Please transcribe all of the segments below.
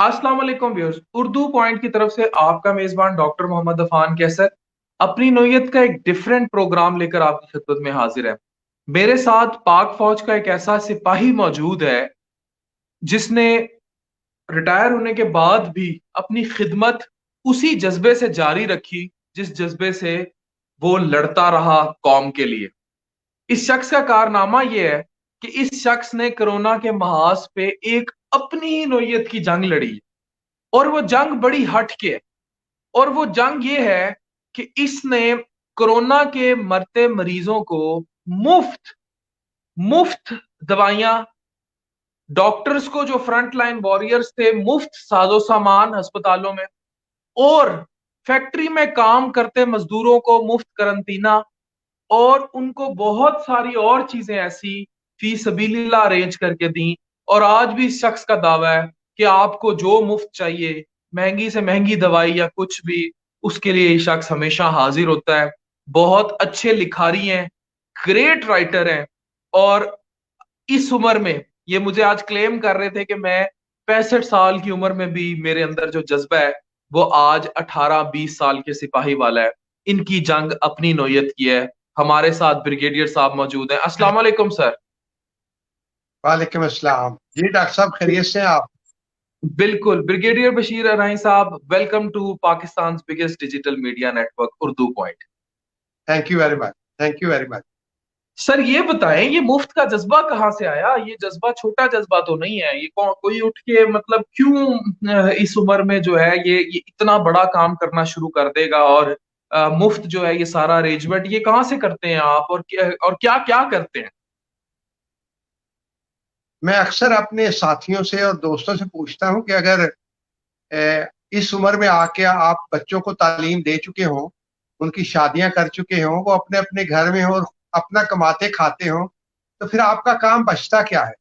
अस्सलाम वालेकुम viewers. Urdu point की तरफ से आपका मेजबान डॉक्टर मोहम्मद अफान कैसर अपनी नौयत का एक डिफरेंट प्रोग्राम लेकर आपकी खिदमत में हाजिर है। मेरे साथ पाक फौज का एक ऐसा सिपाही मौजूद है जिसने रिटायर होने के बाद भी अपनी खिदमत उसी जज्बे से जारी रखी जिस जज्बे से वो लड़ता रहा कौम के लिए। इस शख्स का कारनामा यह है कि इस शख्स ने कोरोना के महाज पे एक अपनी ही नौयत की जंग लड़ी, और वो जंग बड़ी हट के है। और वो जंग ये है कि इसने कोरोना के मरते मरीजों को मुफ्त मुफ्त दवाइयां, डॉक्टर्स को जो फ्रंट लाइन वॉरियर्स थे मुफ्त साजो सामान अस्पतालों में, और फैक्ट्री में काम करते मजदूरों को मुफ्त करंतना, और उनको बहुत सारी और चीजें ऐसी फी सबीलिल्लाह अरेंज करके दी। और आज भी इस शख्स का दावा है कि आपको जो मुफ्त चाहिए, महंगी से महंगी दवाई या कुछ भी, उसके लिए ये शख्स हमेशा हाजिर होता है। बहुत अच्छे लिखारी हैं, ग्रेट राइटर हैं, और इस उम्र में ये मुझे आज क्लेम कर रहे थे कि मैं 65 साल की उम्र में भी मेरे अंदर जो जज्बा है वो आज 18-20 साल के सिपाही वाला है। इनकी जंग अपनी नौयत की है। हमारे साथ ब्रिगेडियर साहब मौजूद हैं। अस्सलाम वालेकुम सर। वालेकुम अस्सलाम जी। डॉक्टर साहब खैरियत से हैं आप? बिल्कुल ब्रिगेडियर बशीर अरही साहब, welcome to Pakistan biggest digital media network Urdu Point. Thank you very much. Thank you very much. Sir ये बताएं, ये मुफ्त का जज्बा कहाँ से आया? ये जज्बा छोटा जज्बा तो नहीं है। ये कोई उठ के मतलब क्यों इस उम्र में जो है ये इतना बड़ा काम करना शुरू कर देगा, और मुफ्त जो है ये सारा अरेंजमेंट ये कहाँ से करते हैं आप, और क्या क्या करते हैं? मैं अक्सर अपने साथियों से और दोस्तों से पूछता हूं कि अगर इस उम्र में आके आप बच्चों को तालीम दे चुके हों, उनकी शादियां कर चुके हों, वो अपने अपने घर में हो और अपना कमाते खाते हों, तो फिर आपका काम बचता क्या है?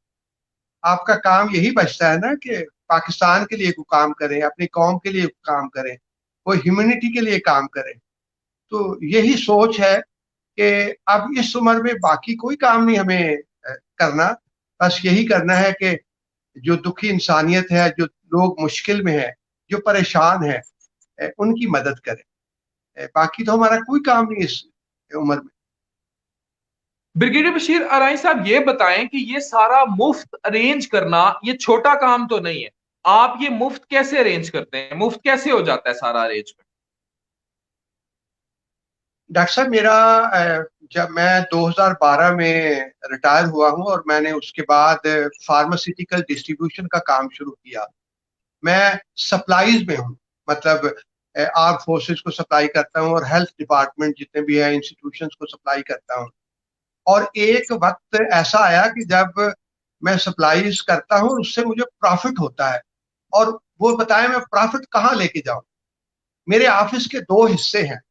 आपका काम यही बचता है ना कि पाकिस्तान के लिए कोई काम करें, अपनी कौम के लिए काम करें, कोई ह्यूमैनिटी के लिए काम करें। तो यही सोच है कि अब इस उम्र में बाकी कोई काम नहीं हमें करना। बस यही करना है कि जो दुखी इंसानियत है, जो लोग मुश्किल में है, जो परेशान है, उनकी मदद करें। बाकी तो हमारा कोई काम नहीं इस उम्र में। ब्रिगेडियर बशीर अराई साहब ये बताएं कि ये सारा मुफ्त अरेंज करना ये छोटा काम तो नहीं है। आप ये मुफ्त कैसे अरेंज करते हैं? मुफ्त कैसे हो जाता है सारा अरेंजमेंट? डॉक्टर साहब मेरा जब मैं 2012 में रिटायर हुआ हूं और मैंने उसके बाद फार्मास्यूटिकल डिस्ट्रीब्यूशन का काम शुरू किया। मैं सप्लाईज में हूँ, मतलब आर्म फोर्सेस को सप्लाई करता हूँ और हेल्थ डिपार्टमेंट जितने भी है इंस्टीट्यूशंस को सप्लाई करता हूँ। और एक वक्त ऐसा आया कि जब मैं सप्लाईज करता हूँ उससे मुझे प्रॉफिट होता है, और वो बताया मैं प्रॉफिट कहाँ लेके जाऊं। मेरे ऑफिस के दो हिस्से हैं।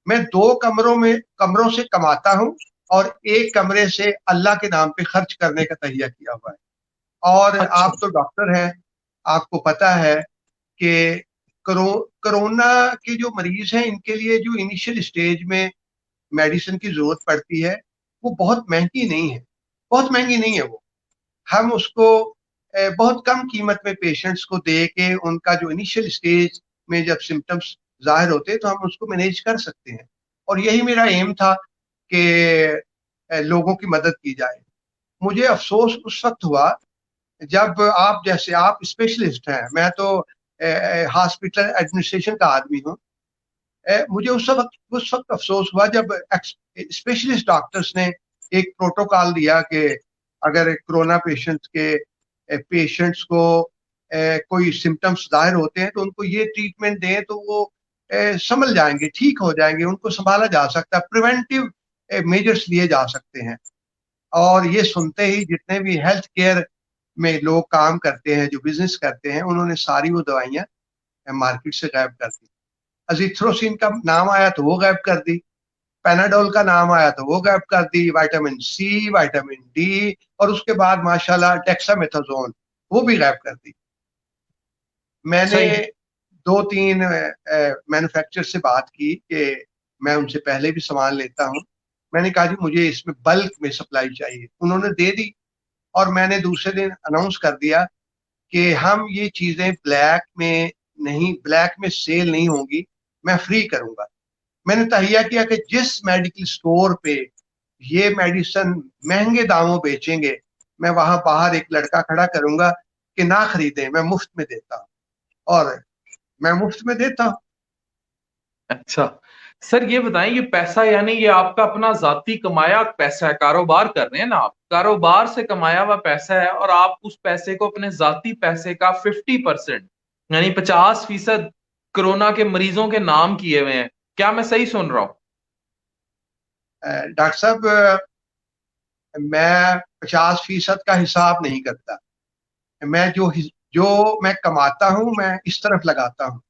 मैं दो कमरों से कमाता हूँ, और एक कमरे से अल्लाह के नाम पे खर्च करने का तहिया किया हुआ है। और अच्छा। आप तो डॉक्टर हैं, आपको पता है कि कोरोना के जो मरीज हैं इनके लिए जो इनिशियल स्टेज में मेडिसिन की जरूरत पड़ती है वो बहुत महंगी नहीं है। बहुत महंगी नहीं है वो। हम उसको बहुत कम कीमत में पेशेंट्स को दे के उनका जो इनिशियल स्टेज में जब सिम्टम्स जाहिर होते हैं तो हम उसको मैनेज कर सकते हैं। और यही मेरा एम था कि लोगों की मदद की जाए। मुझे अफसोस उस वक्त हुआ जब आप जैसे आप स्पेशलिस्ट हैं, मैं तो हॉस्पिटल एडमिनिस्ट्रेशन का आदमी हूँ। मुझे उस वक्त अफसोस हुआ जब स्पेशलिस्ट डॉक्टर्स ने एक प्रोटोकॉल दिया कि अगर कोरोना पेशेंट्स को कोई सिम्टम्स जाहिर होते हैं तो उनको ये ट्रीटमेंट दें तो वो संभल जाएंगे, ठीक हो जाएंगे, उनको संभाला जा सकता है, प्रिवेंटिव मेजर्स लिए जा सकते हैं। और ये सुनते ही जितने भी हेल्थ केयर में लोग काम करते हैं, जो बिजनेस करते हैं, उन्होंने सारी वो दवाइयां मार्केट से गायब कर दी। अजिथ्रोसिन का नाम आया तो वो गायब कर दी, पेनाडोल का नाम आया तो वो गायब कर दी, विटामिन सी, विटामिन डी, और उसके बाद माशाल्लाह डेक्सामेथाजोन वो भी गायब कर दी। मैंने सही। दो तीन मैन्युफैक्चरर से बात की कि मैं उनसे पहले भी सामान लेता हूँ। मैंने कहा जी मुझे इसमें बल्क में सप्लाई चाहिए, उन्होंने दे दी। और मैंने दूसरे दिन अनाउंस कर दिया कि हम ये चीजें ब्लैक में सेल नहीं होंगी, मैं फ्री करूंगा। मैंने तहिया किया कि जिस मेडिकल स्टोर पे ये मेडिसिन महंगे दामों बेचेंगे, मैं वहां बाहर एक लड़का खड़ा करूंगा कि ना खरीदें, मैं मुफ्त में देता हूँ। और मैं मुफ्त में देता हूँ। अच्छा सर, ये बताएं, ये पैसा यानी ये आपका अपना जाती कमाया पैसा है, कारोबार कर रहे हैं ना आप, कारोबार से कमाया हुआ पैसा है, और आप उस पैसे को अपने जाती पैसे का 50% यानी 50% कोरोना के मरीजों के नाम किए हुए हैं। क्या मैं सही सुन रहा हूँ? डॉक्टर साहब, मैं 50% का हिसाब नहीं करता। मैं जो मैं कमाता हूं, मैं इस तरफ लगाता हूं।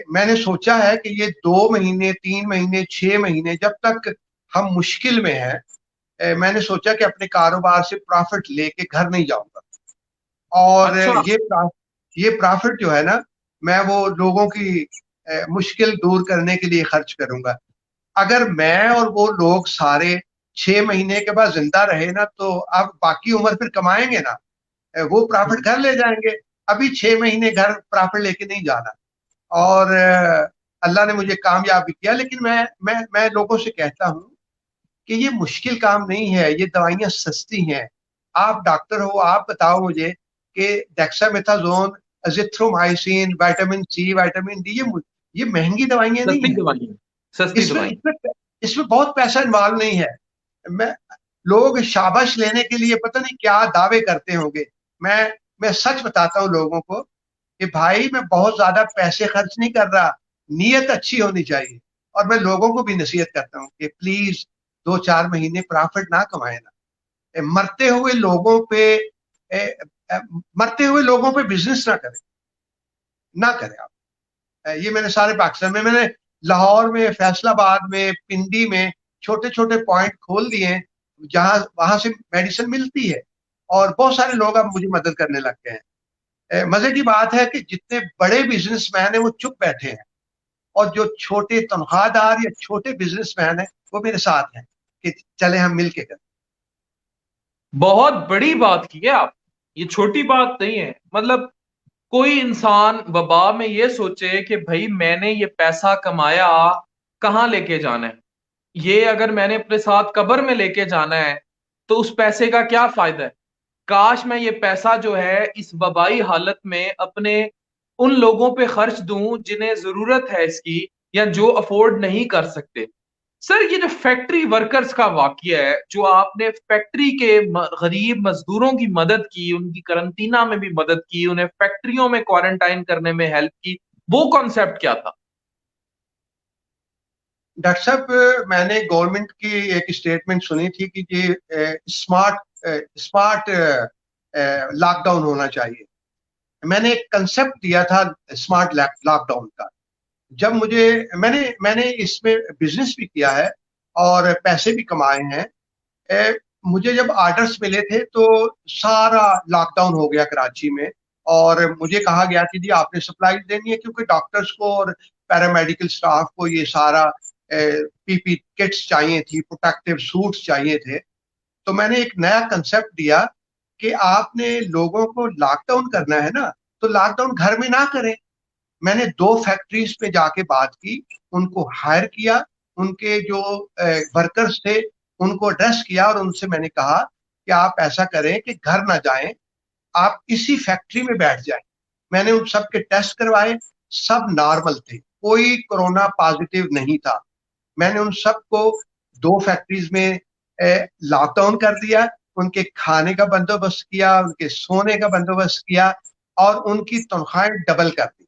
मैंने सोचा है कि ये 2 महीने, 3 महीने, 6 महीने जब तक हम मुश्किल में हैं, मैंने सोचा कि अपने कारोबार से प्रॉफिट लेके घर नहीं जाऊंगा। और अच्छा। ये प्रॉफिट जो है ना, मैं वो लोगों की मुश्किल दूर करने के लिए खर्च करूंगा। अगर मैं और वो लोग सारे 6 महीने के बाद जिंदा रहे ना, तो अब बाकी उम्र फिर कमाएंगे ना, वो प्रॉफिट घर ले जाएंगे। अभी 6 महीने घर प्रॉफिट लेके नहीं जाना। और अल्लाह ने मुझे कामयाब भी किया। लेकिन मैं लोगों से कहता हूँ कि ये मुश्किल काम नहीं है, ये दवाइयाँ सस्ती हैं। आप डॉक्टर हो, आप बताओ मुझे कि dexamethasone, azithromycin, vitamin C, vitamin D, ये महंगी दवाइयाँ नहीं सस्ती है। दवाई, सस्ती इसमें दवाई। इसमें इसमें बहुत पैसा इन्वॉल्व नहीं है। मैं लोग शाबाश लेने के लिए पता नहीं क्या दावे करते होंगे। मैं मैं सच बताता हूँ लोगों को कि भाई, मैं बहुत ज्यादा पैसे खर्च नहीं कर रहा, नीयत अच्छी होनी चाहिए। और मैं लोगों को भी नसीहत करता हूँ कि प्लीज 2-4 महीने प्रॉफिट ना कमाए ना। ए, मरते हुए लोगों पे ए, मरते हुए लोगों पे बिजनेस ना करें, ना करें आप। ये मैंने सारे पाकिस्तान में, मैंने लाहौर में, फैसलाबाद में, पिंडी में छोटे छोटे पॉइंट खोल दिए हैं, जहां वहां से मेडिसिन मिलती है। और बहुत सारे लोग अब मुझे मदद करने लग गए हैं। मजे की बात है कि जितने बड़े बिजनेसमैन हैं वो चुप बैठे हैं, और जो छोटे तनख्वाहदार या छोटे बिजनेसमैन हैं वो मेरे साथ हैं कि चले हम मिल के करें। बहुत बड़ी बात की है आप, ये छोटी बात नहीं है। मतलब कोई इंसान वबा में ये सोचे कि भाई मैंने ये पैसा कमाया, कहाँ लेके जाना है, ये अगर मैंने अपने साथ कब्र में लेके जाना है तो उस पैसे का क्या फायदा है। काश मैं ये पैसा जो है इस वबाई हालत में अपने उन लोगों पे खर्च दूं जिन्हें जरूरत है इसकी, या जो अफोर्ड नहीं कर सकते। सर, ये जो फैक्ट्री वर्कर्स का वाकया है, जो आपने फैक्ट्री के गरीब मजदूरों की मदद की, उनकी करंटीना में भी मदद की, उन्हें फैक्ट्रियों में क्वारंटाइन करने में हेल्प की, वो कॉन्सेप्ट क्या था? डॉक्टर साहब, मैंने गवर्नमेंट की एक स्टेटमेंट सुनी थी कि ये स्मार्ट स्मार्ट लॉकडाउन होना चाहिए। मैंने एक कंसेप्ट दिया था स्मार्ट लॉकडाउन का। जब मुझे मैंने मैंने इसमें बिजनेस भी किया है और पैसे भी कमाए हैं। मुझे जब ऑर्डर्स मिले थे तो सारा लॉकडाउन हो गया कराची में। और मुझे कहा गया कि जी आपने सप्लाई देनी है, क्योंकि डॉक्टर्स को और पैरामेडिकल स्टाफ को ये सारा पीपी किट्स चाहिए थी, प्रोटेक्टिव सूट्स चाहिए थे। तो मैंने एक नया कंसेप्ट दिया कि आपने लोगों को लॉकडाउन करना है ना, तो लॉकडाउन घर में ना करें। मैंने 2 फैक्ट्रीज पे जाके बात की, उनको हायर किया, उनके जो वर्कर्स थे उनको एड्रेस किया, और उनसे मैंने कहा कि आप ऐसा करें कि घर ना जाएं, आप इसी फैक्ट्री में बैठ जाएं। मैंने उन सब के टेस्ट करवाए, सब नॉर्मल थे, कोई कोरोना पॉजिटिव नहीं था। मैंने उन सबको 2 फैक्ट्रीज में लॉकडाउन कर दिया, उनके खाने का बंदोबस्त किया, उनके सोने का बंदोबस्त किया, और उनकी तनख्वाहें डबल कर दी।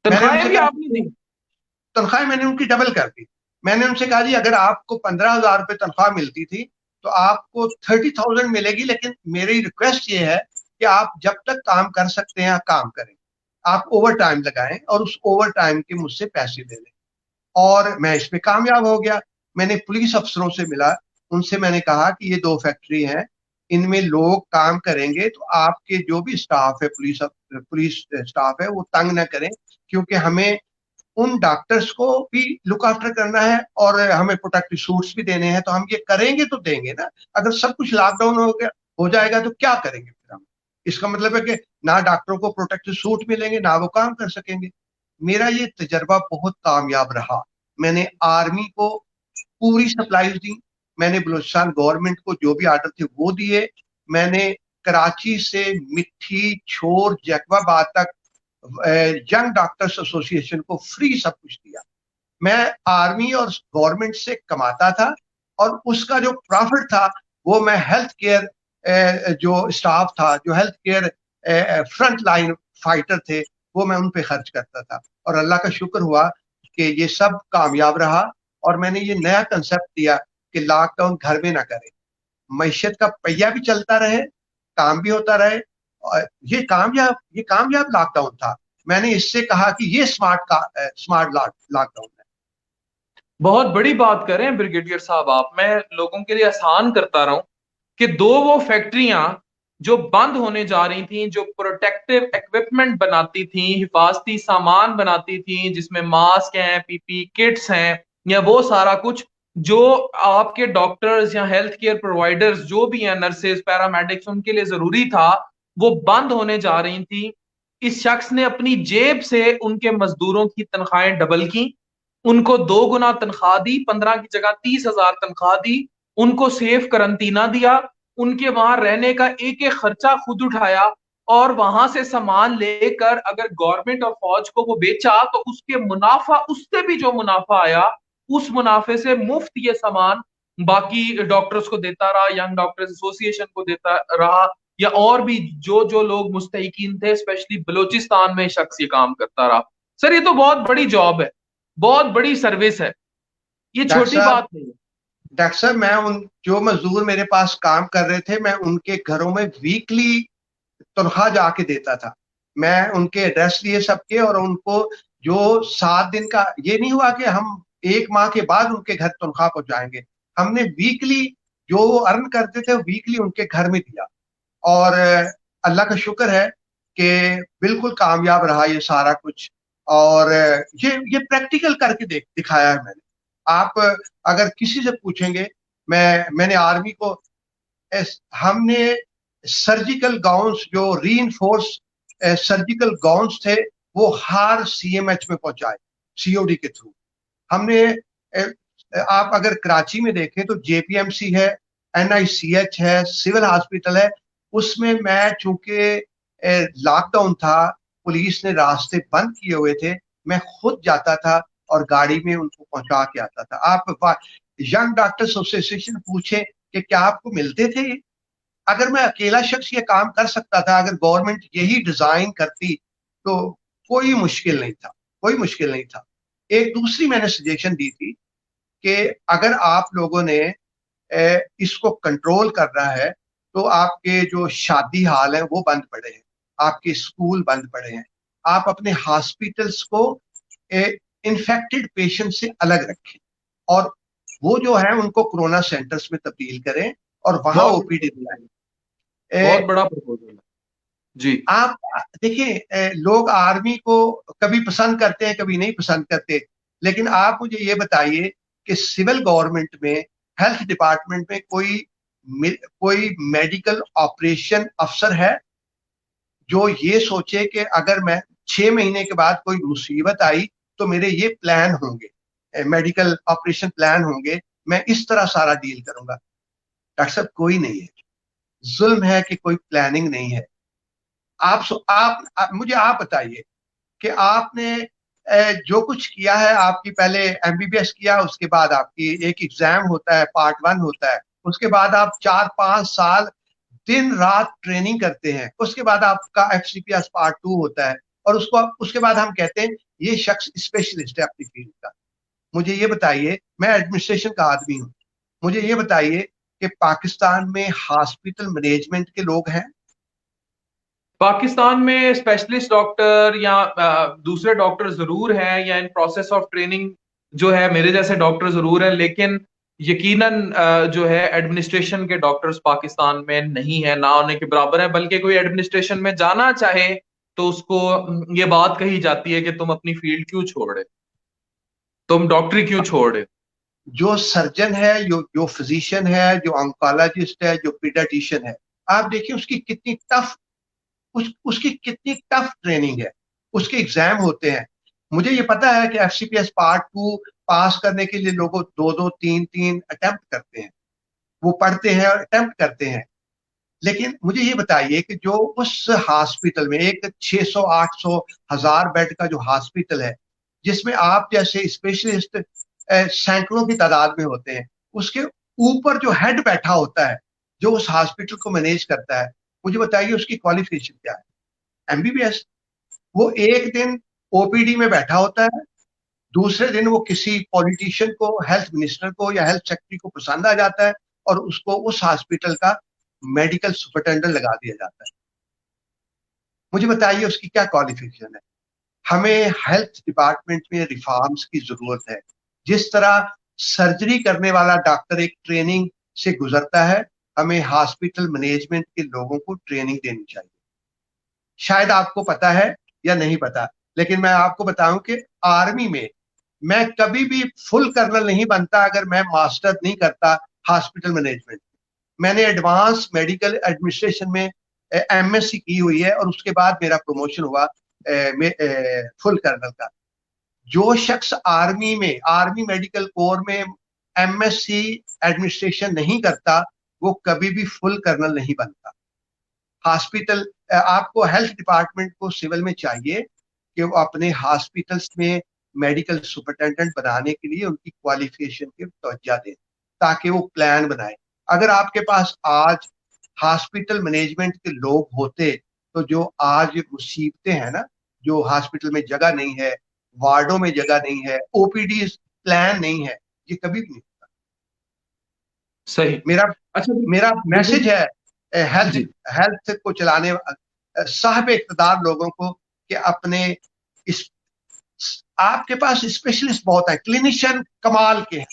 मैंने तनख्वाहें उनसे भी कहा, आपने दी? तनख्वाह मैंने उनकी डबल कर दी। मैंने उनसे कहा जी, अगर आपको 15,000 रुपये तनख्वाह मिलती थी तो आपको 30,000 मिलेगी, लेकिन मेरी रिक्वेस्ट ये है कि आप जब तक काम कर सकते हैं काम करें, आप ओवर टाइम लगाएं और उस ओवर टाइम के मुझसे पैसे ले लें। और मैं इसमें कामयाब हो गया। मैंने पुलिस अफसरों से मिला, उनसे मैंने कहा कि ये 2 फैक्ट्री हैं, इनमें लोग काम करेंगे तो आपके जो भी स्टाफ है, पुलिस स्टाफ है, वो तंग ना करें, क्योंकि हमें उन डॉक्टर्स को भी लुक आफ्टर करना है और हमें प्रोटेक्टिव सूट्स भी देने हैं। तो हम ये करेंगे तो देंगे ना। अगर सब कुछ लॉकडाउन हो जाएगा तो क्या करेंगे फिर हम। इसका मतलब है कि ना डॉक्टरों को प्रोटेक्टिव सूट मिलेंगे, ना वो काम कर सकेंगे। मेरा ये तजर्बा बहुत कामयाब रहा। मैंने आर्मी को पूरी सप्लाईज दी, मैंने बलूचिस्तान गवर्नमेंट को जो भी आर्डर थे वो दिए, मैंने कराची से मिट्टी छोर जैकबाबाद तक यंग डॉक्टर्स एसोसिएशन को फ्री सब कुछ दिया। मैं आर्मी और गवर्नमेंट से कमाता था, और उसका जो प्रॉफिट था वो मैं हेल्थ केयर जो स्टाफ था, जो health care front line fighter थे, वो मैं उन पे खर्च करता था। और अल्लाह का शुक्र हुआ कि ये सब कामयाब रहा। और मैंने ये नया कंसेप्ट दिया कि लॉकडाउन घर में ना करें, मैशत का पहिया भी चलता रहे, काम भी होता रहे। और ये कामयाब लॉकडाउन था। मैंने इससे कहा कि ये स्मार्ट लॉकडाउन है। बहुत बड़ी बात कर रहे हैं ब्रिगेडियर साहब आप। मैं लोगों के लिए आसान करता रहा हूं कि दो वो फैक्ट्रियां जो बंद होने जा रही थी, जो प्रोटेक्टिव इक्विपमेंट बनाती थी, हिफाजती सामान बनाती थी, जिसमें मास्क हैं, पीपी किट्स हैं, या वो सारा कुछ जो आपके डॉक्टर्स या हेल्थ केयर प्रोवाइडर्स जो भी हैं, नर्सेज, पैरामेडिक्स, उनके लिए जरूरी था, वो बंद होने जा रही थी। इस शख्स ने अपनी जेब से उनके मजदूरों की तनख्वाहें डबल की, उनको 2 गुना तनख्वाह दी, 15 की जगह 30,000 तनख्वाह दी, उनको सेफ करंटीना दिया, उनके वहां रहने का एक एक खर्चा खुद उठाया, और वहां से सामान लेकर अगर गवर्नमेंट और फौज को वो बेचा तो उसके मुनाफा, उससे भी जो मुनाफा आया, उस मुनाफे से मुफ्त ये सामान बाकी डॉक्टर्स को देता रहा, यंग डॉक्टर्स एसोसिएशन को देता रहा, या और भी जो जो लोग मुस्तहिकीन थे, स्पेशली बलूचिस्तान में शख्स ये काम करता रहा। सर ये तो बहुत बड़ी जॉब है, बहुत बड़ी सर्विस है, ये डॉक्टर छोटी साहब बात नहीं है। डॉक्टर साहब मैं उन जो मजदूर मेरे पास काम कर रहे थे, मैं उनके घरों में वीकली तनख्वाह जाके देता था। मैं उनके एड्रेस लिए सबके, और उनको जो 7 दिन का, ये नहीं हुआ कि हम 1 माह के बाद उनके घर तनख्वाह पहुंचाएंगे। हमने वीकली जो वो अर्न करते थे वीकली उनके घर में दिया। और अल्लाह का शुक्र है कि बिल्कुल कामयाब रहा ये सारा कुछ। और ये प्रैक्टिकल करके दिखाया है मैंने। आप अगर किसी से पूछेंगे, मैंने आर्मी को हमने सर्जिकल गाउन्स, जो री इन्फोर्स सर्जिकल गाउन्स थे, वो हर सीएमएच में पहुंचाए, सीओडी के थ्रू। हमने आप अगर कराची में देखें तो जेपीएमसी है, एनआईसीएच है, सिविल हॉस्पिटल है। उसमें मैं चूंकि लॉकडाउन था, पुलिस ने रास्ते बंद किए हुए थे, मैं खुद जाता था और गाड़ी में उनको पहुंचा के आता था। आप यंग डॉक्टर्स एसोसिएशन पूछे कि क्या आपको मिलते थे? अगर मैं अकेला शख्स ये काम कर सकता था, अगर गवर्नमेंट यही डिजाइन करती, तो कोई मुश्किल नहीं था, कोई मुश्किल नहीं था। एक दूसरी मैंने सजेशन दी थी कि अगर आप लोगों ने इसको कंट्रोल करना है, तो आपके जो शादी हाल है वो बंद पड़े हैं, आपके स्कूल बंद पड़े हैं, आप अपने हॉस्पिटल्स को इन्फेक्टेड पेशेंट से अलग रखें, और वो जो है उनको कोरोना सेंटर्स में तब्दील करें, और वहां बहुत ओपीडी दिलाएं। बहुत बड़ा प्रपोजल है जी। आप देखिए, लोग आर्मी को कभी पसंद करते हैं, कभी नहीं पसंद करते। लेकिन आप मुझे ये बताइए कि सिविल गवर्नमेंट में, हेल्थ डिपार्टमेंट में कोई मेडिकल ऑपरेशन अफसर है जो ये सोचे कि अगर मैं 6 महीने के बाद कोई मुसीबत आई तो मेरे ये प्लान होंगे, मेडिकल ऑपरेशन प्लान होंगे, मैं इस तरह सारा डील करूंगा? डॉक्टर साहब कोई नहीं है। जुल्म है कि कोई प्लानिंग नहीं है। मुझे आप बताइए कि आपने जो कुछ किया है, आपकी पहले एमबीबीएस किया, उसके बाद आपकी एक एग्जाम होता है, पार्ट 1 होता है, उसके बाद आप 4-5 साल दिन रात ट्रेनिंग करते हैं, उसके बाद आपका एफसीपीएस पार्ट 2 होता है, और उसके बाद हम कहते हैं ये शख्स स्पेशलिस्ट है अपनी फील्ड का। मुझे ये बताइए, मैं एडमिनिस्ट्रेशन का आदमी हूँ, मुझे ये बताइए कि पाकिस्तान में हॉस्पिटल मैनेजमेंट के लोग हैं? पाकिस्तान में स्पेशलिस्ट डॉक्टर या दूसरे डॉक्टर जरूर हैं, या इन प्रोसेस ऑफ ट्रेनिंग जो है मेरे जैसे डॉक्टर जरूर हैं, लेकिन यकीनन जो है एडमिनिस्ट्रेशन के डॉक्टर्स पाकिस्तान में नहीं है, ना होने के बराबर है। बल्कि कोई एडमिनिस्ट्रेशन में जाना चाहे तो उसको ये बात कही जाती है कि तुम अपनी फील्ड क्यों छोड़े, तुम डॉक्टरी क्यों छोड़े। जो सर्जन है, जो फिजिशियन है, जो ऑन्कोलॉजिस्ट है, जो पीडियाट्रिशियन है, आप देखिए उसकी कितनी टफ उसकी कितनी टफ ट्रेनिंग है, उसके एग्जाम होते हैं। मुझे ये पता है कि FCPS पार्ट 2 पास करने के लिए लोग दो दो तीन तीन अटेम्प्ट करते हैं, वो पढ़ते हैं और अटेम्प्ट करते हैं। लेकिन मुझे ये बताइए कि जो उस हॉस्पिटल में एक 600 800 1000 बेड का जो हॉस्पिटल है, जिसमें आप जैसे स्पेशलिस्ट सैकड़ों की तादाद में होते हैं, उसके ऊपर जो हेड बैठा होता है, जो उस हॉस्पिटल को मैनेज करता है, मुझे बताइए उसकी क्वालिफिकेशन क्या है? MBBS। वो एक दिन OPD में बैठा होता है, दूसरे दिन वो किसी पॉलिटिशियन को, हेल्थ मिनिस्टर को या हेल्थ सेक्रेटरी को पसंद आ जाता है और उसको उस हॉस्पिटल का मेडिकल सुपरिटेंडेंट लगा दिया जाता है। मुझे बताइए उसकी क्या क्वालिफिकेशन है? हमें हेल्थ डिपार्टमेंट में रिफॉर्म्स की जरूरत है। जिस तरह सर्जरी करने वाला डॉक्टर एक ट्रेनिंग से गुजरता है, हमें हॉस्पिटल मैनेजमेंट के लोगों को ट्रेनिंग देनी चाहिए। शायद आपको पता है या नहीं पता, लेकिन मैं आपको बताऊं कि आर्मी में मैं कभी भी फुल कर्नल नहीं बनता अगर मैं मास्टर नहीं करता हॉस्पिटल मैनेजमेंट। मैंने एडवांस मेडिकल एडमिनिस्ट्रेशन में MSc की हुई है और उसके बाद मेरा प्रमोशन हुआ फुल कर्नल का। जो शख्स आर्मी में, आर्मी मेडिकल कोर में MSc एडमिनिस्ट्रेशन नहीं करता, वो कभी भी फुल कर्नल नहीं बनता। हॉस्पिटल, आपको हेल्थ डिपार्टमेंट को सिविल में चाहिए कि वो अपने हॉस्पिटल्स में मेडिकल सुपरिटेंडेंट बनाने के लिए उनकी क्वालिफिकेशन की तवज्जो दें, ताकि वो प्लान बनाए। अगर आपके पास आज हॉस्पिटल मैनेजमेंट के लोग होते, तो जो आज मुसीबतें हैं ना, जो हॉस्पिटल में जगह नहीं है, वार्डों में जगह नहीं है, OPD प्लान नहीं है, ये कभी भी नहीं होता। सही। मेरा अच्छा, मेरा मैसेज बिल्कुल। है हेल्थ जी। हेल्थ को चलाने साहब इक़्तिदार लोगों को कि अपने इस आपके पास स्पेशलिस्ट बहुत है, क्लिनिशियन कमाल के हैं,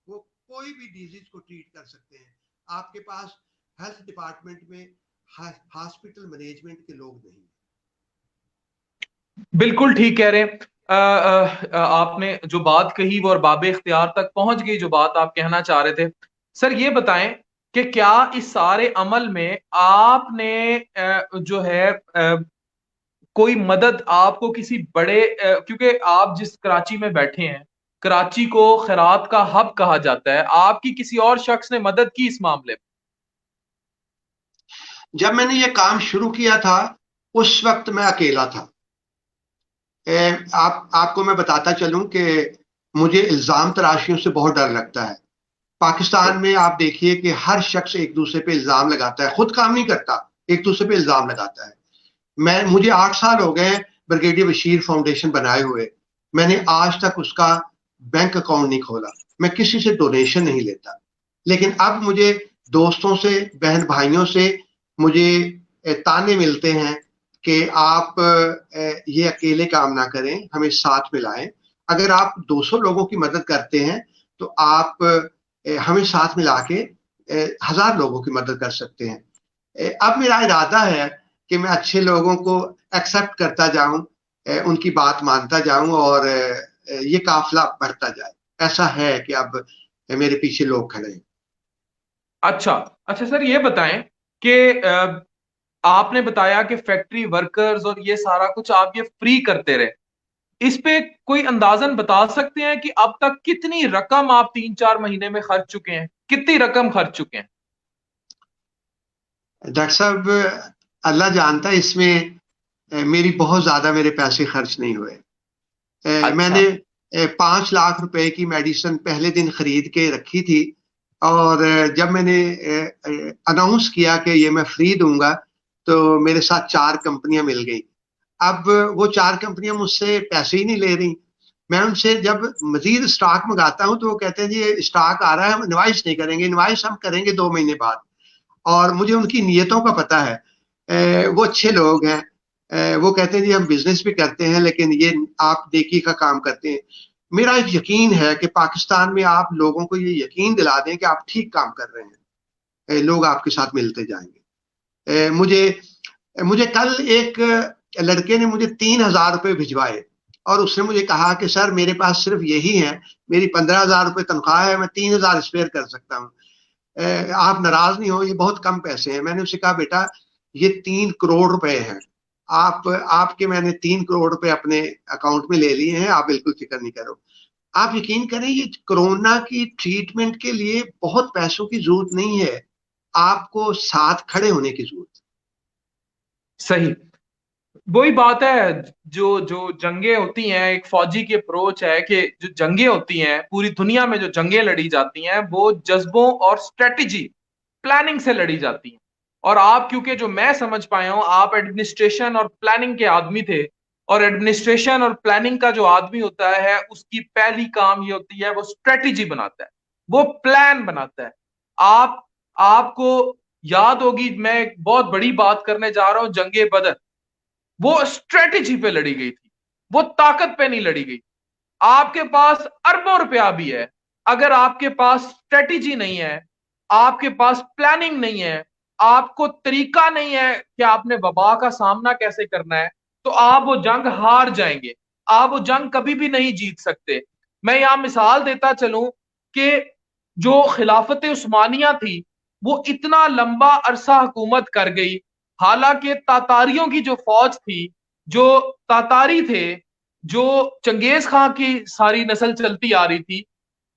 वो कोई भी डिजीज को ट्रीट कर सकते हैं। आपके पास हेल्थ डिपार्टमेंट में हॉस्पिटल मैनेजमेंट के लोग नहीं। बिल्कुल ठीक कह रहे हैं। आपने जो बात कही वो और बाबे इख्तियार तक पहुंच गई जो बात आप कहना चाह रहे थे। सर ये बताएं कि क्या इस सारे अमल में आपने जो है कोई मदद आपको किसी बड़े क्योंकि आप जिस कराची में बैठे हैं, कराची को खैरात का हब कहा जाता है, आपकी किसी और शख्स ने मदद की इस मामले में? जब मैंने ये काम शुरू किया था, उस वक्त मैं अकेला था। आपको मैं बताता चलूं कि मुझे इल्जाम तराशियों से बहुत डर लगता है। पाकिस्तान में आप देखिए कि हर शख्स एक दूसरे पे इल्जाम लगाता है, खुद काम नहीं करता, एक दूसरे पे इल्जाम लगाता है। मुझे 8 साल हो गए ब्रिगेडियर बशीर फाउंडेशन बनाए हुए, मैंने आज तक उसका बैंक अकाउंट नहीं खोला, मैं किसी से डोनेशन नहीं लेता। लेकिन अब मुझे दोस्तों से, बहन भाइयों से मुझे ताने मिलते हैं कि आप ये अकेले काम ना करें, हमें साथ मिलाएं। अगर आप 200 लोगों की मदद करते हैं तो आप हमें साथ मिला के 1000 लोगों की मदद कर सकते हैं। अब मेरा इरादा है कि मैं अच्छे लोगों को एक्सेप्ट करता जाऊं, उनकी बात मानता जाऊं और ये काफिला बढ़ता जाए। ऐसा है कि अब मेरे पीछे लोग खड़े हैं। अच्छा। अच्छा सर ये बताएं कि आपने बताया कि फैक्ट्री वर्कर्स और ये सारा कुछ आप ये फ्री करते रहे, इस पे कोई अंदाजन बता सकते हैं कि अब तक कितनी रकम आप 3-4 महीने में खर्च चुके हैं, कितनी रकम खर्च चुके हैं? डॉक्टर साहब, अल्लाह जानता है, इसमें मेरी बहुत ज्यादा मेरे पैसे खर्च नहीं हुए। अच्छा। मैंने 5 लाख रुपए की मेडिसिन पहले दिन खरीद के रखी थी और जब मैंने अनाउंस किया कि ये मैं फ्री दूंगा, तो मेरे साथ 4 कंपनियां मिल गई। अब वो 4 कंपनियां मुझसे पैसे ही नहीं ले रही। मैं उनसे जब मजीद स्टॉक मंगाता हूं तो वो कहते हैं जी ये स्टॉक आ रहा है, हम इनवाइस नहीं करेंगे, इनवाइस हम करेंगे 2 महीने बाद। और मुझे उनकी नीयतों का पता है। वो अच्छे लोग हैं। वो कहते हैं जी हम बिजनेस भी करते हैं, लेकिन ये आप नेकी का काम करते हैं। मेरा एक यकीन है कि पाकिस्तान में आप लोगों को ये यकीन दिला दें कि आप ठीक काम कर रहे हैं, लोग आपके साथ मिलते जाएंगे। मुझे मुझे कल एक लड़के ने मुझे 3,000 रुपए भिजवाए और उसने मुझे कहा कि सर मेरे पास सिर्फ यही है, मेरी 15,000 रुपए तनख्वाह है, मैं 3,000 स्पेयर कर सकता हूँ, आप नाराज नहीं हो, ये बहुत कम पैसे हैं। मैंने उसे कहा बेटा ये 3 करोड़ रुपए हैं। आपके मैंने 3 करोड़ रुपए अपने अकाउंट में ले लिए हैं, आप बिल्कुल फिक्र नहीं करो। आप यकीन करें, ये कोरोना की ट्रीटमेंट के लिए बहुत पैसों की जरूरत नहीं है, आपको साथ खड़े होने की जरूरत सही। वही बात है, जो जो जंगें होती हैं, एक फौजी की अप्रोच है कि जो जंगें होती हैं पूरी दुनिया में, जो जंगें लड़ी जाती हैं वो जज्बों और स्ट्रेटजी, प्लानिंग से लड़ी जाती हैं। और आप, क्योंकि जो मैं समझ पाया हूं, आप एडमिनिस्ट्रेशन और प्लानिंग के आदमी थे। और एडमिनिस्ट्रेशन और प्लानिंग का जो आदमी होता है उसकी पहली काम ये होती है, वो स्ट्रेटजी बनाता है, वो प्लान बनाता है। आप आपको याद होगी, मैं एक बहुत बड़ी बात करने जा रहा हूं, जंगे बदर। वो स्ट्रेटेजी पे लड़ी गई थी, वो ताकत पे नहीं लड़ी गई। आपके पास अरबों रुपया भी है, अगर आपके पास स्ट्रेटेजी नहीं है, आपके पास प्लानिंग नहीं है, आपको तरीका नहीं है कि आपने वबा का सामना कैसे करना है, तो आप वो जंग हार जाएंगे। आप वो जंग कभी भी नहीं जीत सकते। मैं यहां मिसाल देता चलूं कि जो खिलाफत उस्मानिया थी, वो इतना लंबा अरसा हुकूमत कर गई। हालांकि तातारियों की जो फौज थी, जो तातारी थे, जो चंगेज खां की सारी नस्ल चलती आ रही थी,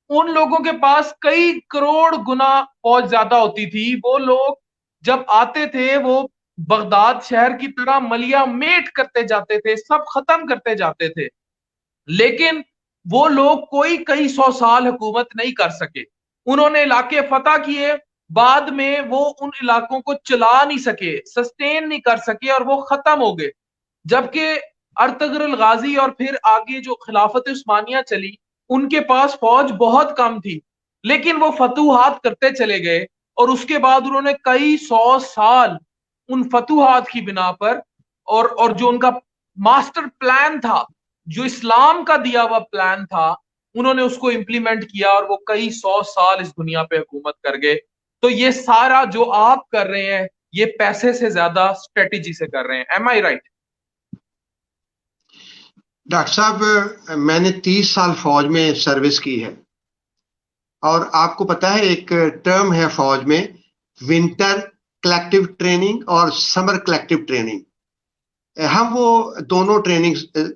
उन लोगों के पास कई करोड़ गुना फौज ज्यादा होती थी। वो लोग जब आते थे, वो बगदाद शहर की तरह मलिया मेट करते जाते थे, सब खत्म करते जाते थे। लेकिन वो लोग कोई कई सौ साल हुकूमत नहीं कर सके। उन्होंने इलाके फतह किए, बाद में वो उन इलाकों को चला नहीं सके, सस्टेन नहीं कर सके, और वो खत्म हो गए। जबकि अर्तगरुल गाजी और फिर आगे जो खिलाफत उस्मानिया चली, उनके पास फौज बहुत कम थी, लेकिन वो फतूहात करते चले गए। और उसके बाद उन्होंने कई सौ साल उन फतूहात की बिना पर, और जो उनका मास्टर प्लान था, जो इस्लाम का दिया हुआ प्लान था, उन्होंने उसको इंप्लीमेंट किया, और वो कई सौ साल इस दुनिया पे हुकूमत कर गए। तो ये सारा जो आप कर रहे हैं, ये पैसे से ज्यादा स्ट्रेटेजी से कर रहे हैं। एम आई राइट? डॉक्टर साहब, मैंने 30 साल फौज में सर्विस की है, और आपको पता है एक टर्म है फौज में, विंटर कलेक्टिव ट्रेनिंग और समर कलेक्टिव ट्रेनिंग। हम वो दोनों ट्रेनिंग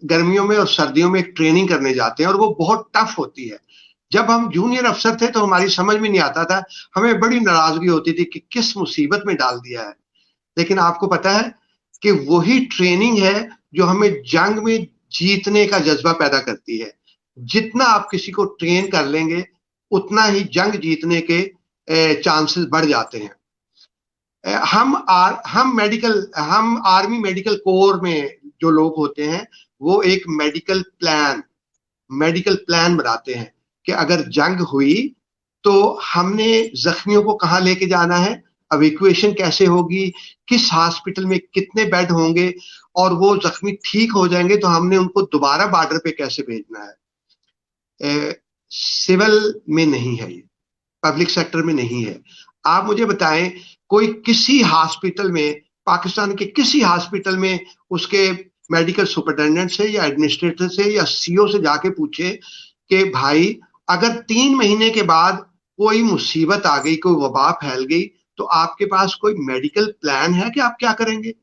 गर्मियों में और सर्दियों में एक ट्रेनिंग करने जाते हैं, और वो बहुत टफ होती है। जब हम जूनियर अफसर थे तो हमारी समझ में नहीं आता था, हमें बड़ी नाराजगी होती थी कि किस मुसीबत में डाल दिया है। लेकिन आपको पता है कि वही ट्रेनिंग है जो हमें जंग में जीतने का जज्बा पैदा करती है। जितना आप किसी को ट्रेन कर लेंगे, उतना ही जंग जीतने के चांसेस बढ़ जाते हैं। हम आर्मी मेडिकल कोर में जो लोग होते हैं, वो एक मेडिकल प्लान बनाते हैं कि अगर जंग हुई तो हमने जख्मियों को कहाँ लेके जाना है, एविक्यूएशन कैसे होगी, किस हॉस्पिटल में कितने बेड होंगे, और वो जख्मी ठीक हो जाएंगे तो हमने उनको दोबारा बॉर्डर पे कैसे भेजना है। सिविल में नहीं है ये, पब्लिक सेक्टर में नहीं है। आप मुझे बताएं, कोई किसी हॉस्पिटल में, पाकिस्तान के किसी हॉस्पिटल में, उसके मेडिकल सुपरिटेंडेंट से या एडमिनिस्ट्रेटर से या सीओ से जाके पूछे कि भाई, अगर 3 महीने के बाद कोई मुसीबत आ गई, कोई वबा फैल गई, तो आपके पास कोई मेडिकल प्लान है कि आप क्या करेंगे?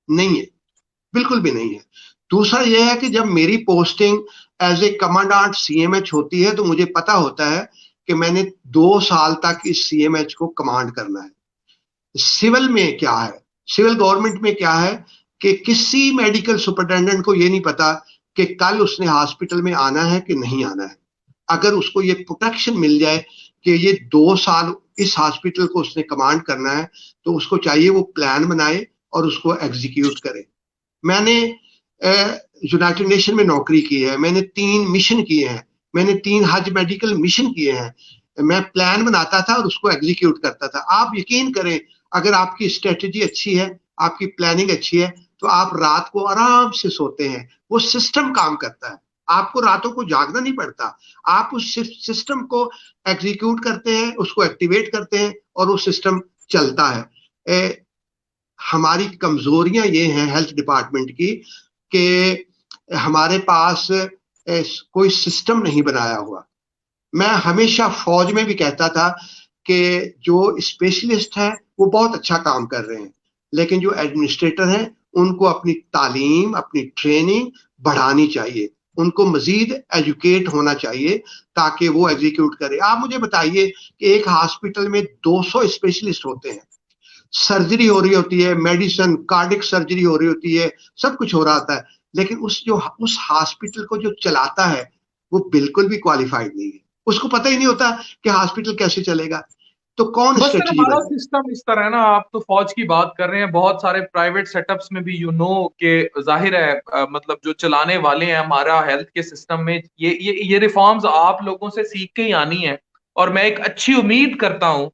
नहीं है, बिल्कुल भी नहीं है। दूसरा यह है कि जब मेरी posting as a commandant CMH होती है, तो मुझे पता होता है कि मैंने 2 साल तक इस सीएमएच को कमांड करना है। सिविल में क्या है, सिविल गवर्नमेंट में क्या है कि किसी मेडिकल सुपरिटेंडेंट को ये नहीं पता कि कल उसने हॉस्पिटल में आना है कि नहीं आना है। अगर उसको ये प्रोटेक्शन मिल जाए कि ये 2 साल इस हॉस्पिटल को उसने कमांड करना है, तो उसको चाहिए वो प्लान बनाए और उसको एग्जीक्यूट करे। मैंने यूनाइटेड नेशन में नौकरी की है, मैंने 3 मिशन किए हैं, मैंने 3 हज मेडिकल मिशन किए हैं। मैं प्लान बनाता था और उसको एग्जीक्यूट करता था। आप यकीन करें, अगर आपकी स्ट्रेटेजी अच्छी है, आपकी प्लानिंग अच्छी है, तो आप रात को आराम से सोते हैं। वो सिस्टम काम करता है, आपको रातों को जागना नहीं पड़ता। आप उस सिस्टम को एग्जीक्यूट करते हैं, उसको एक्टिवेट करते हैं, और वो सिस्टम चलता है। हमारी कमजोरियां ये हैं हेल्थ डिपार्टमेंट की कि हमारे पास कोई सिस्टम नहीं बनाया हुआ। मैं हमेशा फौज में भी कहता था कि जो स्पेशलिस्ट हैं वो बहुत अच्छा काम कर रहे हैं, लेकिन जो एडमिनिस्ट्रेटर हैं उनको अपनी तालीम, अपनी ट्रेनिंग बढ़ानी चाहिए, उनको मजीद एजुकेट होना चाहिए ताकि वो एग्जीक्यूट करे। आप मुझे बताइए कि एक हॉस्पिटल में 200 स्पेशलिस्ट होते हैं, सर्जरी हो रही होती है, मेडिसिन, कार्डिक सर्जरी हो रही होती है, सब कुछ हो रहा होता है, लेकिन उस हॉस्पिटल को जो चलाता है वो बिल्कुल भी क्वालिफाइड नहीं है, उसको पता ही नहीं होता कि हॉस्पिटल कैसे चलेगा। तो कौन बस सर स्ट्रेटजी हमारा बनाए? सिस्टम इस तरह है ना, आप तो फौज की बात कर रहे हैं, बहुत सारे प्राइवेट सेटअप्स में भी के जाहिर है मतलब जो चलाने वाले हैं हमारा हेल्थ के सिस्टम में, ये रिफॉर्म्स आप लोगों से सीख के ही आनी है। और मैं एक अच्छी उम्मीद करता हूं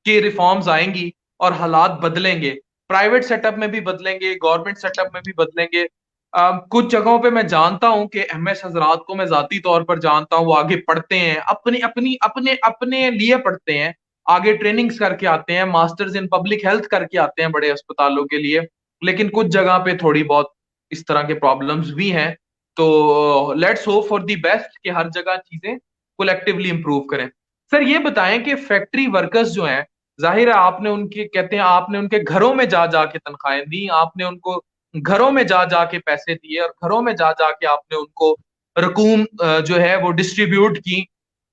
कि रिफॉर्म्स आएंगी और हालात बदलेंगे, प्राइवेट सेटअप में भी बदलेंगे, गवर्नमेंट सेटअप में भी बदलेंगे। कुछ जगहों पे मैं जानता हूं कि एमएस हजरात को मैं जाती तौर पर जानता हूं, वो आगे पढ़ते हैं, अपने अपनी अपने अपने लिए पढ़ते हैं, आगे ट्रेनिंग्स करके आते हैं, मास्टर्स इन पब्लिक हेल्थ करके आते हैं बड़े अस्पतालों के लिए। लेकिन कुछ जगह पे थोड़ी बहुत इस तरह के प्रॉब्लम्स भी हैं। तो let's hope for the best कि हर जगह चीजें कोलेक्टिवली इंप्रूव करें। सर ये बताएं कि फैक्ट्री वर्कर्स जो हैं, जाहिर है आपने उनके, कहते हैं आपने उनके घरों में जा जाके तनख्वाहें दी, आपने उनको घरों में जा जाके पैसे दिए, और घरों में जा जाके आपने उनको रकूम जो है वो डिस्ट्रीब्यूट की।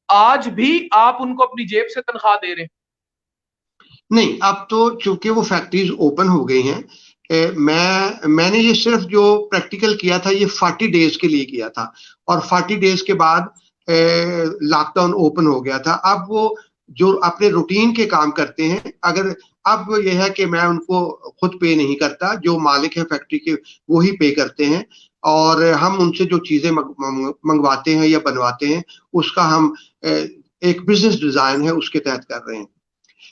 आज भी आप उनको अपनी जेब से तनख्वाह दे रहे हैं? नहीं, अब तो चूंकि वो फैक्ट्रीज ओपन हो गई हैं, मैंने ये सिर्फ जो प्रैक्टिकल किया था ये 40 डेज के लिए किया था, और 40 डेज के बाद लॉकडाउन ओपन हो गया था। अब वो जो अपने रूटीन के काम करते हैं, अगर अब ये है कि मैं उनको खुद पे नहीं करता, जो मालिक है फैक्ट्री के वो ही पे करते हैं, और हम उनसे जो चीजें मंगवाते हैं या बनवाते हैं उसका हम एक बिजनेस डिजाइन है उसके तहत कर रहे हैं।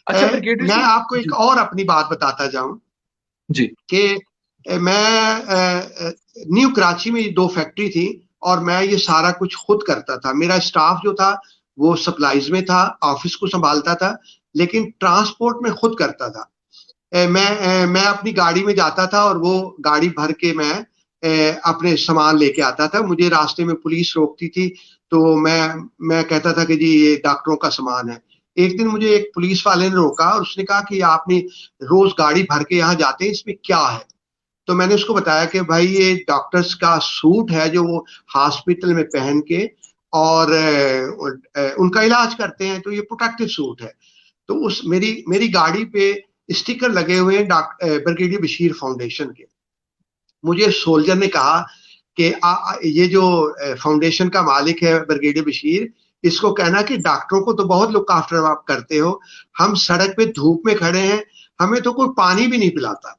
अच्छा ब्रिगेडियर मैं साहब। आपको एक जी। और अपनी बात बताता जाऊं जी। कि मैं न्यू कराची में ये दो फैक्ट्री थी, और मैं ये सारा कुछ खुद करता था। मेरा स्टाफ जो था वो सप्लाईज में था, ऑफिस को संभालता था, लेकिन ट्रांसपोर्ट में खुद करता था। मैं अपनी गाड़ी में जाता था और वो गाड़ी भर के मैं अपने सामान लेके आता था। मुझे रास्ते में पुलिस रोकती थी तो मैं कहता था कि जी ये डॉक्टरों का सामान है। एक दिन मुझे एक पुलिस वाले ने रोका और उसने कहा कि आपने रोज गाड़ी भर के यहाँ जाते हैं, इसमें क्या है? तो मैंने उसको बताया कि भाई ये डॉक्टर्स का सूट है जो वो हॉस्पिटल में पहन के और उनका इलाज करते हैं, तो ये प्रोटेक्टिव सूट है। तो उस मेरी मेरी गाड़ी पे स्टिकर लगे हुए हैं डॉक्टर ब्रिगेडियर बशीर फाउंडेशन के। मुझे सोल्जर ने कहा कि ये जो फाउंडेशन का मालिक है ब्रिगेडियर बशीर, इसको कहना कि डॉक्टरों को तो बहुत लुक आफ्टर आप करते हो, हम सड़क पे धूप में खड़े हैं, हमें तो कोई पानी भी नहीं पिलाता।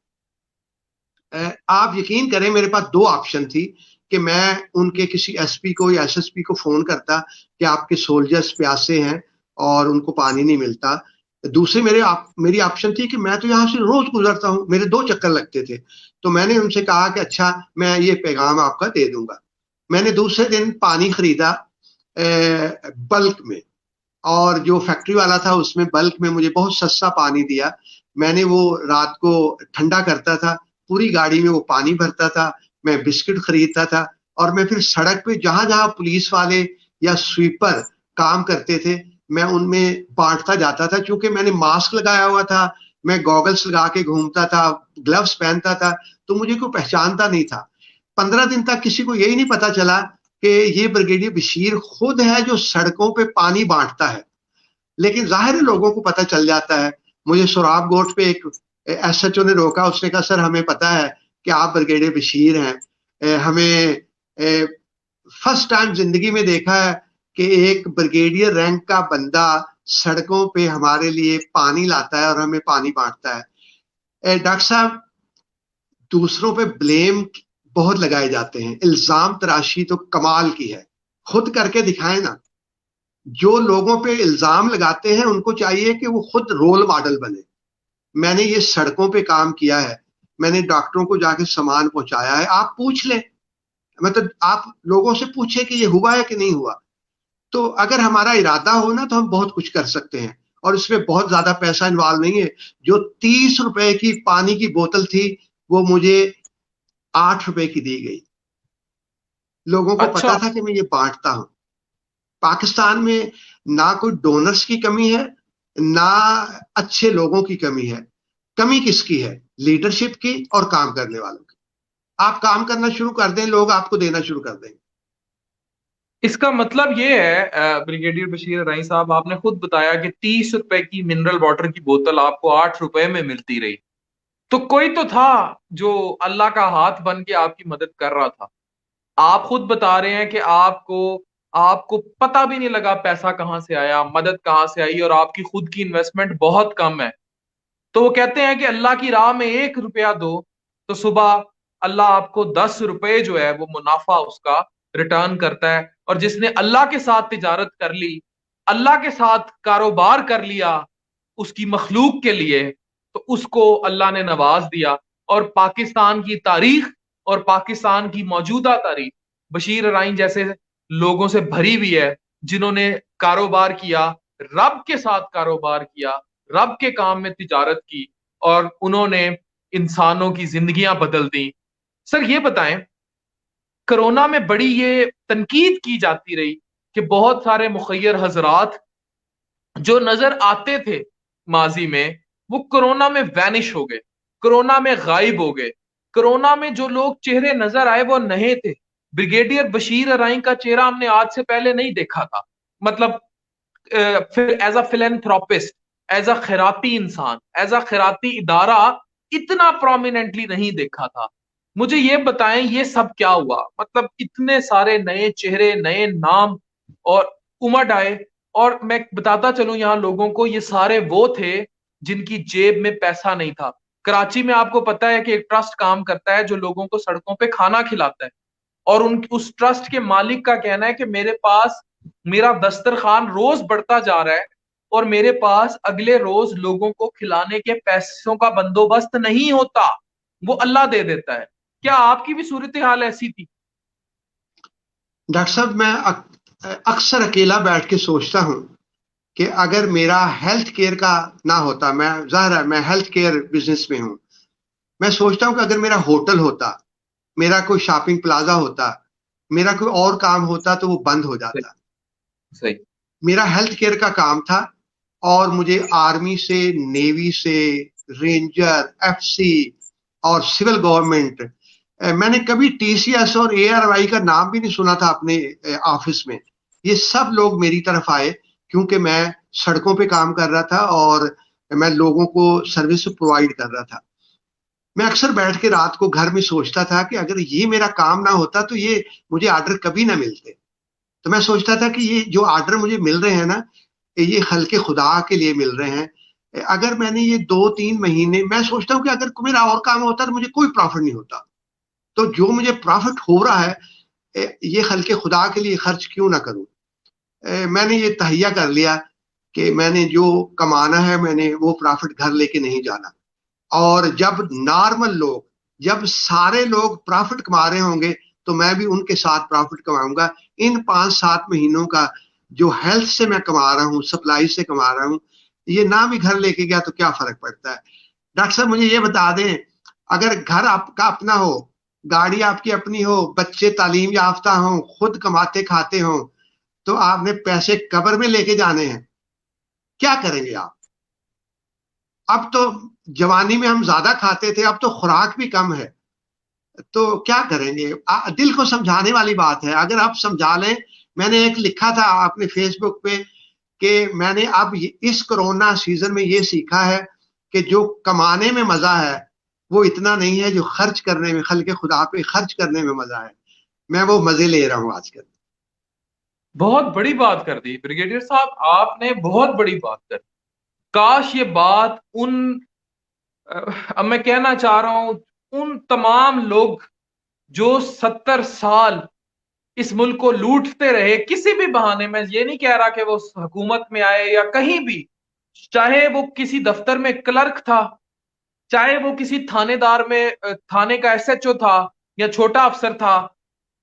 आप यकीन करें मेरे पास दो ऑप्शन थी कि मैं उनके किसी एसपी को या एसएसपी को फोन करता कि आपके सोल्जर्स प्यासे हैं और उनको पानी नहीं मिलता। दूसरी मेरी ऑप्शन थी कि मैं तो यहाँ से रोज गुजरता हूँ, मेरे दो चक्कर लगते थे। तो मैंने उनसे कहा कि अच्छा मैं ये पैगाम आपका दे दूंगा। मैंने दूसरे दिन पानी खरीदा बल्क में, और जो फैक्ट्री वाला था उसमें बल्क में मुझे बहुत सस्ता पानी दिया। मैंने वो रात को ठंडा करता था, पूरी गाड़ी में वो पानी भरता था, मैं बिस्किट खरीदता था, और मैं फिर सड़क पे जहां जहां पुलिस वाले या स्वीपर काम करते थे मैं उनमें बांटता जाता था। क्योंकि मैंने मास्क लगाया हुआ था, मैं गॉगल्स लगा के घूमता था, ग्लव्स पहनता था, तो मुझे कोई पहचानता नहीं था। 15 दिन तक किसी को यही नहीं पता चला कि ये ब्रिगेडियर बशीर खुद है जो सड़कों पे पानी बांटता है। लेकिन जाहिर है लोगों को पता चल जाता है। मुझे सोराब गोट पे एक एसएचओ ने रोका, उसने कहा सर हमें पता है कि आप ब्रिगेडियर बशीर हैं, हमें फर्स्ट टाइम जिंदगी में देखा है कि एक ब्रिगेडियर रैंक का बंदा सड़कों पे हमारे लिए पानी लाता है और हमें पानी बांटता है। डॉक्टर साहब, दूसरों पे ब्लेम बहुत लगाए जाते हैं, इल्जाम तराशी तो कमाल की है, खुद करके दिखाएं ना। जो लोगों पे इल्जाम लगाते हैं उनको चाहिए कि वो खुद रोल मॉडल बने। मैंने ये सड़कों पे काम किया है, मैंने डॉक्टरों को जाके सामान पहुंचाया है। आप पूछ लें, मतलब आप लोगों से पूछे कि ये हुआ है कि नहीं हुआ। तो अगर हमारा इरादा हो ना तो हम बहुत कुछ कर सकते हैं, और इसमें बहुत ज्यादा पैसा इन्वॉल्व नहीं है। जो 30 रुपए की पानी की बोतल थी वो मुझे 8 रुपए की दी गई। लोगों को अच्छा। पता था कि मैं ये बांटता हूं। पाकिस्तान में ना कोई डोनर्स की कमी है, ना अच्छे लोगों की कमी है। कमी किसकी है? लीडरशिप की और काम करने वालों की। आप काम करना शुरू कर दें, लोग आपको देना शुरू कर देंगे। इसका मतलब ये है ब्रिगेडियर बशीर राई साहब, आपने खुद बताया कि 30 रुपए की मिनरल वाटर की बोतल आपको 8 रुपए में मिलती रही, तो कोई तो था जो अल्लाह का हाथ बन के आपकी मदद कर रहा था। आप खुद बता रहे हैं कि आपको आपको पता भी नहीं लगा पैसा कहां से आया, मदद कहां से आई, और आपकी खुद की इन्वेस्टमेंट बहुत कम है। तो वो कहते हैं कि अल्लाह की राह में 1 रुपया दो, तो सुबह अल्लाह आपको 10 रुपए जो है वो मुनाफा उसका रिटर्न करता है। और जिसने अल्लाह के साथ तिजारत कर ली, अल्लाह के साथ कारोबार कर लिया उसकी मखलूक के लिए, तो उसको अल्लाह ने नवाज दिया। और पाकिस्तान की तारीख और पाकिस्तान की मौजूदा तारीख बशीर अराइन जैसे लोगों से भरी हुई है, जिन्होंने कारोबार किया, रब के साथ कारोबार किया, रब के काम में तिजारत की, और उन्होंने इंसानों की जिंदगियां बदल दी। सर ये बताएं, कोरोना में बड़ी ये तनकीद की जाती रही कि बहुत सारे मुखय्यर हजरात जो नजर आते थे माजी में, वो कोरोना में वैनिश हो गए, कोरोना में गायब हो गए। कोरोना में जो लोग चेहरे नजर आए वो नए थे। ब्रिगेडियर बशीर अराइन का चेहरा हमने आज से पहले नहीं देखा था। मतलब फिर as a philanthropist, as a खैराती इंसान, एज अ खैराती इदारा इतना प्रोमिनेंटली नहीं देखा था। मुझे ये बताएं ये सब क्या हुआ? मतलब इतने सारे नए चेहरे, नए नाम और उमड़ आए। और मैं बताता चलूं यहाँ लोगों को, ये सारे वो थे जिनकी जेब में पैसा नहीं था। कराची में आपको पता है कि एक ट्रस्ट काम करता है जो लोगों को सड़कों पे खाना खिलाता है, और उन उस ट्रस्ट के मालिक का कहना है कि मेरे पास मेरा दस्तरखान रोज बढ़ता जा रहा है और मेरे पास अगले रोज लोगों को खिलाने के पैसों का बंदोबस्त नहीं होता, वो अल्लाह दे देता है। क्या आपकी भी सूरत हाल ऐसी थी? डॉक्टर साहब, मैं अक्सर अकेला बैठ के सोचता हूँ कि अगर मेरा हेल्थ केयर का ना होता, मैं जाहिर है मैं हेल्थ केयर बिजनेस में हूँ, मैं सोचता हूँ कि अगर मेरा होटल होता, मेरा कोई शॉपिंग प्लाजा होता, मेरा कोई और काम होता तो वो बंद हो सही। जाता। सही। मेरा हेल्थ केयर का काम था और मुझे आर्मी से, नेवी से, रेंजर, एफसी और सिविल गवर्नमेंट, मैंने कभी टीसीएस और एआरवाई का नाम भी नहीं सुना था अपने ऑफिस में। ये सब लोग मेरी तरफ आए क्योंकि मैं सड़कों पे काम कर रहा था और मैं लोगों को सर्विस प्रोवाइड कर रहा था। मैं अक्सर बैठ के रात को घर में सोचता था कि अगर ये मेरा काम ना होता तो ये मुझे ऑर्डर कभी ना मिलते। तो मैं सोचता था कि ये जो ऑर्डर मुझे मिल रहे हैं ना, ये हल्के खुदा के लिए मिल रहे हैं। अगर मैंने ये 2-3 महीने, मैं सोचता हूँ कि अगर मेरा और काम होता तो मुझे कोई प्रॉफिट नहीं होता। तो जो मुझे प्रॉफिट हो रहा है, ये हल्के खुदा के लिए खर्च क्यों ना करूं। मैंने ये तहिया कर लिया कि मैंने जो कमाना है, मैंने वो प्रॉफिट घर लेके नहीं जाना। और जब नॉर्मल लोग, जब सारे लोग प्रॉफिट कमा रहे होंगे तो मैं भी उनके साथ प्रॉफिट कमाऊंगा। इन 5-7 महीनों का जो हेल्थ से मैं कमा रहा हूँ, सप्लाई से कमा रहा हूँ, ये ना भी घर लेके गया तो क्या फर्क पड़ता है। डॉक्टर साहब, मुझे ये बता दें, अगर घर आपका अपना हो, गाड़ी आपकी अपनी हो, बच्चे तालीम याफ्ता हो, खुद कमाते खाते हो, तो आपने पैसे कब्र में लेके जाने हैं, क्या करेंगे आप? अब तो जवानी में हम ज्यादा खाते थे, अब तो खुराक भी कम है, तो क्या करेंगे? दिल को समझाने वाली बात है, अगर आप समझा लें। मैंने एक लिखा था अपने फेसबुक पे कि मैंने अब इस कोरोना सीजन में ये सीखा है कि जो कमाने में मजा है वो इतना नहीं है जो खर्च करने में, खल के खुदा पे खर्च करने में मजा है। मैं वो मजे ले रहा हूँ आजकल। बहुत बड़ी बात कर दी ब्रिगेडियर साहब, आपने बहुत बड़ी बात कर दी। काश ये बात उन अब मैं कहना चाह रहा हूं उन तमाम लोग जो 70 साल इस मुल्क को लूटते रहे, किसी भी बहाने में, ये नहीं कह रहा कि वो हुकूमत में आए या कहीं भी, चाहे वो किसी दफ्तर में क्लर्क था, चाहे वो किसी थानेदार में थाने का एसएचओ था या छोटा अफसर था,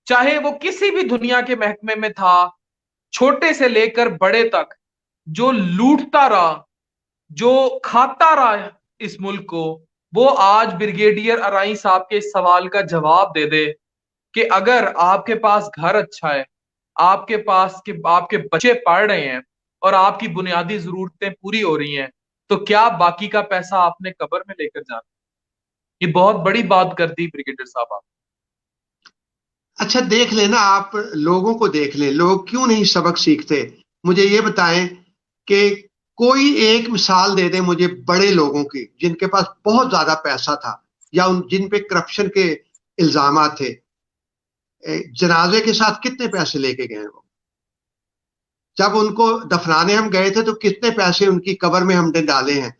चाहे वो किसी भी दुनिया के महकमे में था, छोटे से लेकर बड़े तक, जो लूटता रहा, जो खाता रहा इस मुल्क को, वो आज ब्रिगेडियर अराई साहब के इस सवाल का जवाब दे दे कि अगर आपके पास घर अच्छा है, आपके पास के आपके बच्चे पढ़ रहे हैं और आपकी बुनियादी जरूरतें पूरी हो रही हैं, तो क्या बाकी का पैसा आपने कब्र में लेकर जाना? ये बहुत बड़ी बात कर दी ब्रिगेडियर साहब आप। अच्छा देख लेना, आप लोगों को देख लें, लोग क्यों नहीं सबक सीखते। मुझे ये बताएं कि कोई एक मिसाल दे दें मुझे बड़े लोगों की जिनके पास बहुत ज्यादा पैसा था, या उन जिन पे करप्शन के इल्जाम थे। जनाजे के साथ कितने पैसे लेके गए वो? जब उनको दफनाने हम गए थे तो कितने पैसे उनकी कब्र में हमने डाले हैं।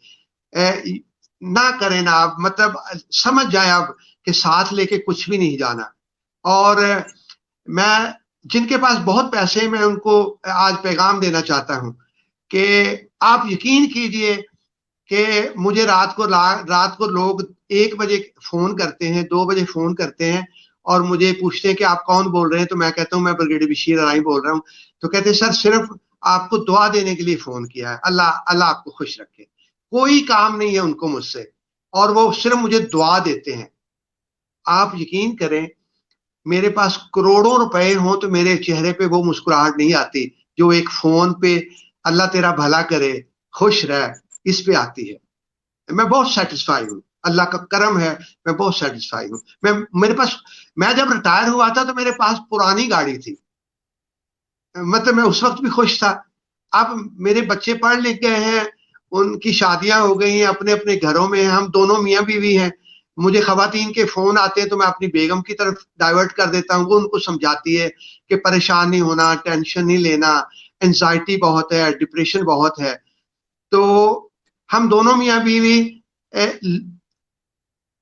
ना करें ना आप, मतलब समझ जाए आप कि साथ लेके कुछ भी नहीं जाना। और मैं, जिनके पास बहुत पैसे हैं, मैं उनको आज पैगाम देना चाहता हूं कि आप यकीन कीजिए कि मुझे रात को लोग 1 बजे फोन करते हैं, 2 बजे फोन करते हैं, और मुझे पूछते हैं कि आप कौन बोल रहे हैं। तो मैं कहता हूं मैं ब्रिगेडियर बशीर अराई बोल रहा हूं। तो कहते हैं सर सिर्फ आपको दुआ देने के लिए फोन किया है, अल्लाह अल्लाह आपको खुश रखे। कोई काम नहीं है उनको मुझसे, और वो सिर्फ मुझे दुआ देते हैं। आप यकीन करें, मेरे पास करोड़ों रुपए हों तो मेरे चेहरे पे वो मुस्कुराहट नहीं आती जो एक फोन पे अल्लाह तेरा भला करे, खुश रह, इस पे आती है। मैं बहुत सेटिस्फाई हूँ, अल्लाह का करम है। मैं बहुत सेटिस्फाई हूँ। मैं मेरे पास, मैं जब रिटायर हुआ था तो मेरे पास पुरानी गाड़ी थी, मतलब मैं उस वक्त भी खुश था। अब मेरे बच्चे पढ़ लिख गए हैं, उनकी शादियां हो गई हैं, अपने अपने घरों में हैं, हम दोनों मियाँ बीवी हैं। मुझे खवातीन के फोन आते हैं तो मैं अपनी बेगम की तरफ डाइवर्ट कर देता हूँ। वो उनको समझाती है कि परेशान नहीं होना, टेंशन नहीं लेना, एंजाइटी बहुत है, डिप्रेशन बहुत है। तो हम दोनों मियाँ बीवी,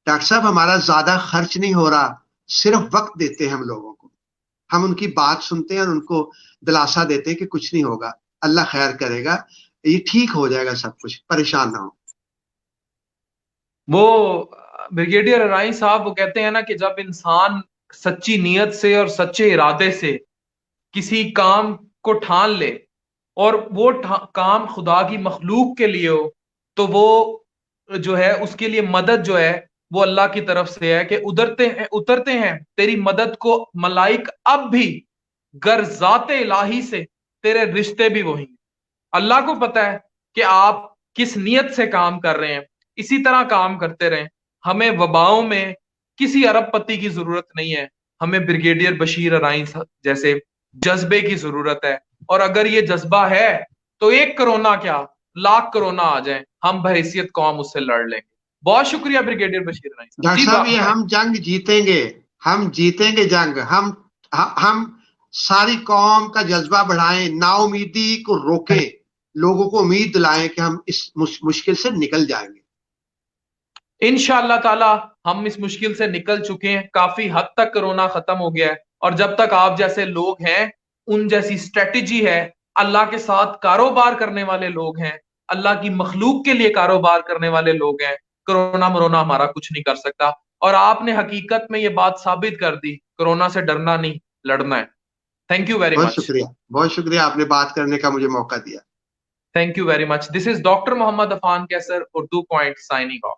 डॉक्टर साहब हमारा ज्यादा खर्च नहीं हो रहा, सिर्फ वक्त देते हैं हम लोगों को। हम उनकी बात सुनते हैं और उनको दिलासा देते हैं कि कुछ नहीं होगा, अल्लाह खैर करेगा, ये ठीक हो जाएगा, सब कुछ, परेशान ना हो। वो ब्रिगेडियर राय साहब वो कहते हैं ना कि जब इंसान सच्ची नीयत से और सच्चे इरादे से किसी काम को ठान ले, और वो काम खुदा की मखलूक के लिए हो, तो वो जो है उसके लिए मदद जो है वो अल्लाह की तरफ से है कि उतरते हैं तेरी मदद को मलाइक अब भी, गर्जाते इलाही से तेरे रिश्ते भी वही हैं। अल्लाह को पता है कि आप किस नीयत से काम कर रहे हैं, इसी तरह काम करते रहें। हमें वबाओं में किसी अरबपति की जरूरत नहीं है, हमें ब्रिगेडियर बशीर अराइन जैसे जज्बे की जरूरत है। और अगर ये जज्बा है तो एक कोरोना क्या, लाख कोरोना आ जाए, हम बहैसियत कौम उससे लड़ लेंगे। बहुत शुक्रिया ब्रिगेडियर बशीर अराइन साहब डॉक्टर जी, साहब ये बताएं। हम जंग जीतेंगे, हम जीतेंगे जंग। हम सारी कौम का जज्बा बढ़ाएं, नाउमीदी को रोकें, लोगों को उम्मीद दिलाएं कि हम इस मुश्किल से निकल जाएंगे। इंशाअल्लाह ताला हम इस मुश्किल से निकल चुके हैं, काफी हद तक कोरोना खत्म हो गया है। और जब तक आप जैसे लोग हैं, उन जैसी स्ट्रेटेजी है, अल्लाह के साथ कारोबार करने वाले लोग हैं, अल्लाह की मखलूक के लिए कारोबार करने वाले लोग हैं, कोरोना मरोना हमारा कुछ नहीं कर सकता। और आपने हकीकत में ये बात साबित कर दी, कोरोना से डरना नहीं, लड़ना है। थैंक यू वेरी बहुत मच। शुक्रिया, बहुत शुक्रिया, आपने बात करने का मुझे मौका दिया। Thank you very much. This is doctor Mohammad Afan Kaiser, Urdu Point, signing of.